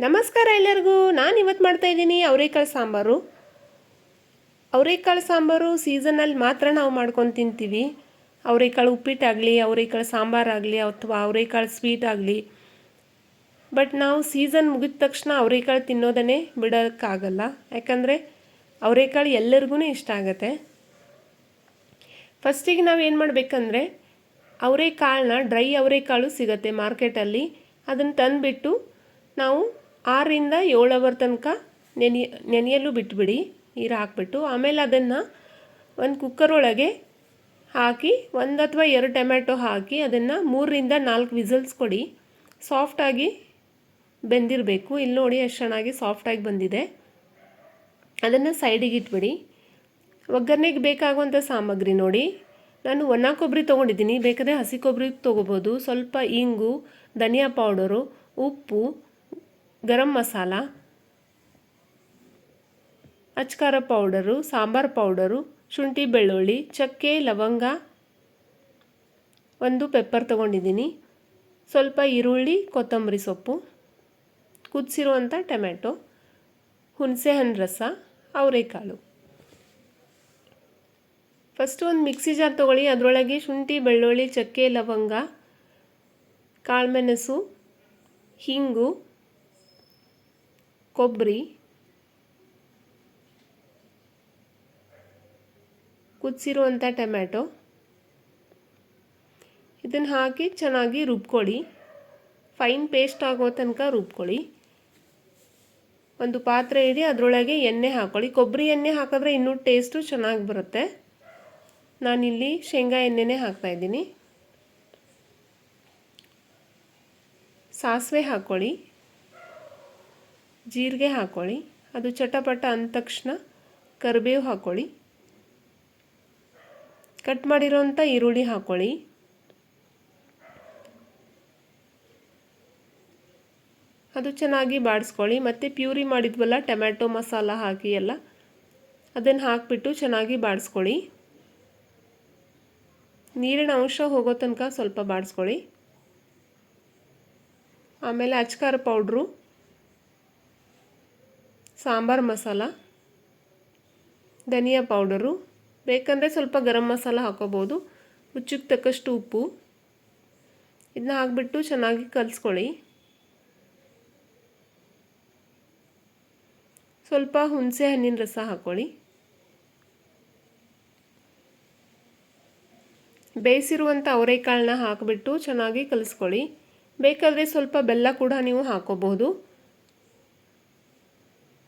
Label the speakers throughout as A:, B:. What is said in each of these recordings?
A: ನಮಸ್ಕಾರ ಎಲ್ಲರಿಗೂ. ನಾನು ಇವತ್ತು ಮಾಡ್ತಾಯಿದ್ದೀನಿ ಅವರೆಕಾಳು ಸಾಂಬಾರು. ಅವರೆಕಾಳು ಸಾಂಬಾರು ಸೀಸನಲ್ಲಿ ಮಾತ್ರ ನಾವು ಮಾಡ್ಕೊಂಡು ತಿಂತೀವಿ. ಅವರೆಕಾಳು ಉಪ್ಪಿಟ್ಟಾಗಲಿ, ಅವರೆಕಾಳು ಸಾಂಬಾರಾಗಲಿ, ಅಥವಾ ಅವರೆಕಾಳು ಸ್ವೀಟ್ ಆಗಲಿ. ಬಟ್ ನಾವು ಸೀಸನ್ ಮುಗಿದ ತಕ್ಷಣ ಅವರೆಕಾಳು ತಿನ್ನೋದನ್ನೇ ಬಿಡೋಕ್ಕಾಗಲ್ಲ. ಯಾಕಂದರೆ ಅವರೆಕಾಳು ಎಲ್ಲರಿಗೂ ಇಷ್ಟ ಆಗುತ್ತೆ. ಫಸ್ಟಿಗೆ ನಾವು ಏನು ಮಾಡಬೇಕಂದ್ರೆ, ಅವರೆಕಾಳನ್ನ ಡ್ರೈ ಅವರೆಕಾಳು ಸಿಗುತ್ತೆ ಮಾರ್ಕೆಟಲ್ಲಿ. ಅದನ್ನು ತಂದುಬಿಟ್ಟು ನಾವು 6ರಿಂದ 7 ಅವರ್ ತನಕ ನೆನೆಯಲು ಬಿಟ್ಬಿಡಿ, ನೀರು ಹಾಕ್ಬಿಟ್ಟು. ಆಮೇಲೆ ಅದನ್ನು ಒಂದು ಕುಕ್ಕರ್ ಒಳಗೆ ಹಾಕಿ 1 ಅಥವಾ 2 ಟೊಮ್ಯಾಟೊ ಹಾಕಿ ಅದನ್ನು 3ರಿಂದ 4 ವಿಸಲ್ಸ್ ಕೊಡಿ. ಸಾಫ್ಟಾಗಿ ಬೆಂದಿರಬೇಕು. ಇಲ್ಲಿ ನೋಡಿ ಎಷ್ಟು ಚೆನ್ನಾಗಿ ಸಾಫ್ಟಾಗಿ ಬಂದಿದೆ. ಅದನ್ನು ಸೈಡಿಗೆ ಇಟ್ಬಿಡಿ. ಒಗ್ಗರಣೆಗೆ ಬೇಕಾಗುವಂಥ ಸಾಮಗ್ರಿ ನೋಡಿ, ನಾನು ಒಣ ಕೊಬ್ಬರಿ ತೊಗೊಂಡಿದ್ದೀನಿ. ಬೇಕಾದರೆ ಹಸಿ ಕೊಬ್ಬರಿ ತೊಗೋಬೋದು. ಸ್ವಲ್ಪ ಇಂಗು, ಧನಿಯಾ ಪೌಡರು, ಉಪ್ಪು, ಗರಂ ಮಸಾಲ, ಅಚ್ಕಾರ ಪೌಡರು, ಸಾಂಬಾರು ಪೌಡರು, ಶುಂಠಿ ಬೆಳ್ಳುಳ್ಳಿ, ಚಕ್ಕೆ, ಲವಂಗ, ಒಂದು ಪೆಪ್ಪರ್ ತೊಗೊಂಡಿದ್ದೀನಿ, ಸ್ವಲ್ಪ ಈರುಳ್ಳಿ, ಕೊತ್ತಂಬರಿ ಸೊಪ್ಪು, ಕುದಿಸಿರುವಂಥ ಟೊಮ್ಯಾಟೊ, ಹುಣಸೆಹಣ್ಣು ರಸ, ಅವರೆಕಾಳು. ಫಸ್ಟು ಒಂದು ಮಿಕ್ಸಿ ಜಾರ್ ತೊಗೊಳ್ಳಿ. ಅದರೊಳಗೆ ಶುಂಠಿ ಬೆಳ್ಳುಳ್ಳಿ, ಚಕ್ಕೆ, ಲವಂಗ, ಕಾಳುಮೆಣಸು, ಹಿಂಗು, ಕೊಬ್ಬರಿ, ಕುದಿಸಿರುವಂಥ ಟೊಮ್ಯಾಟೊ ಇದನ್ನು ಹಾಕಿ ಚೆನ್ನಾಗಿ ರುಬ್ಕೊಳ್ಳಿ. ಫೈನ್ ಪೇಸ್ಟ್ ಆಗೋ ತನಕ ರುಬ್ಕೊಳ್ಳಿ. ಒಂದು ಪಾತ್ರೆ ಇಡಿ, ಅದರೊಳಗೆ ಎಣ್ಣೆ ಹಾಕ್ಕೊಳ್ಳಿ. ಕೊಬ್ಬರಿ ಎಣ್ಣೆ ಹಾಕಿದ್ರೆ ಇನ್ನೂ ಟೇಸ್ಟು ಚೆನ್ನಾಗಿ ಬರುತ್ತೆ. ನಾನಿಲ್ಲಿ ಶೇಂಗಾ ಎಣ್ಣೆನೇ ಹಾಕ್ತಾಯಿದ್ದೀನಿ. ಸಾಸಿವೆ ಹಾಕ್ಕೊಳ್ಳಿ, ಜೀರಿಗೆ ಹಾಕ್ಕೊಳ್ಳಿ. ಅದು ಚಟಪಟ ಅಂದ ತಕ್ಷಣ ಕರಿಬೇವು ಹಾಕ್ಕೊಳ್ಳಿ. ಕಟ್ ಮಾಡಿರೋಂಥ ಈರುಳ್ಳಿ ಹಾಕ್ಕೊಳ್ಳಿ. ಅದು ಚೆನ್ನಾಗಿ ಬಾಡಿಸ್ಕೊಳ್ಳಿ. ಮತ್ತು ಪ್ಯೂರಿ ಮಾಡಿದ್ವಲ್ಲ ಟೊಮ್ಯಾಟೊ ಮಸಾಲ ಹಾಕಿ ಎಲ್ಲ, ಅದನ್ನು ಹಾಕಿಬಿಟ್ಟು ಚೆನ್ನಾಗಿ ಬಾಡಿಸ್ಕೊಳ್ಳಿ. ನೀರಿನ ಅಂಶ ಹೋಗೋ ತನಕ ಸ್ವಲ್ಪ ಬಾಡಿಸ್ಕೊಳ್ಳಿ. ಆಮೇಲೆ ಅಚ್ಕಾರ ಪೌಡ್ರು, ಸಾಂಬಾರು ಮಸಾಲ, ಧನಿಯಾ ಪೌಡರು, ಬೇಕಂದರೆ ಸ್ವಲ್ಪ ಗರಂ ಮಸಾಲ ಹಾಕೋಬೋದು, ರುಚಿಗೆ ತಕ್ಕಷ್ಟು ಉಪ್ಪು. ಇದನ್ನ ಹಾಕಿಬಿಟ್ಟು ಚೆನ್ನಾಗಿ ಕಲಿಸ್ಕೊಳ್ಳಿ. ಸ್ವಲ್ಪ ಹುಣಸೆ ಹಣ್ಣಿನ ರಸ ಹಾಕ್ಕೊಳ್ಳಿ. ಬೇಯಿಸಿರುವಂಥ ಅವರೆಕಾಳನ್ನ ಹಾಕಿಬಿಟ್ಟು ಚೆನ್ನಾಗಿ ಕಲಿಸ್ಕೊಳ್ಳಿ. ಬೇಕಾದರೆ ಸ್ವಲ್ಪ ಬೆಲ್ಲ ಕೂಡ ನೀವು ಹಾಕೋಬಹುದು.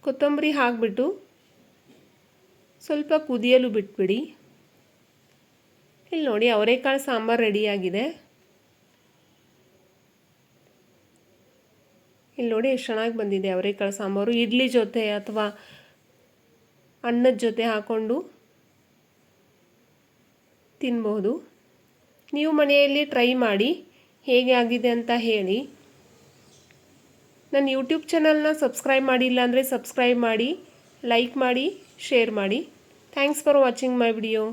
A: ಕೊತ್ತಂಬರಿ ಹಾಕಿಬಿಟ್ಟು ಸ್ವಲ್ಪ ಕುದಿಯಲು ಬಿಟ್ಬಿಡಿ. ಇಲ್ಲಿ ನೋಡಿ ಅವರೆಕಾಳು ಸಾಂಬಾರು ರೆಡಿಯಾಗಿದೆ. ಇಲ್ಲಿ ನೋಡಿ ಎಷ್ಟು ಚೆನ್ನಾಗಿ ಬಂದಿದೆ ಅವರೆಕಾಳು ಸಾಂಬಾರು. ಇಡ್ಲಿ ಜೊತೆ ಅಥವಾ ಅನ್ನದ ಜೊತೆ ಹಾಕ್ಕೊಂಡು ತಿನ್ಬೋದು. ನೀವು ಮನೆಯಲ್ಲಿ ಟ್ರೈ ಮಾಡಿ ಹೇಗೆ ಆಗಿದೆ ಅಂತ ಹೇಳಿ. ನನ್ನ ಯೂಟ್ಯೂಬ್ ಚಾನಲ್ನ ಸಬ್ಸ್ಕ್ರೈಬ್ ಮಾಡಿಲ್ಲ ಅಂದರೆ ಸಬ್ಸ್ಕ್ರೈಬ್ ಮಾಡಿ, ಲೈಕ್ ಮಾಡಿ, ಶೇರ್ ಮಾಡಿ. Thanks for watching my video.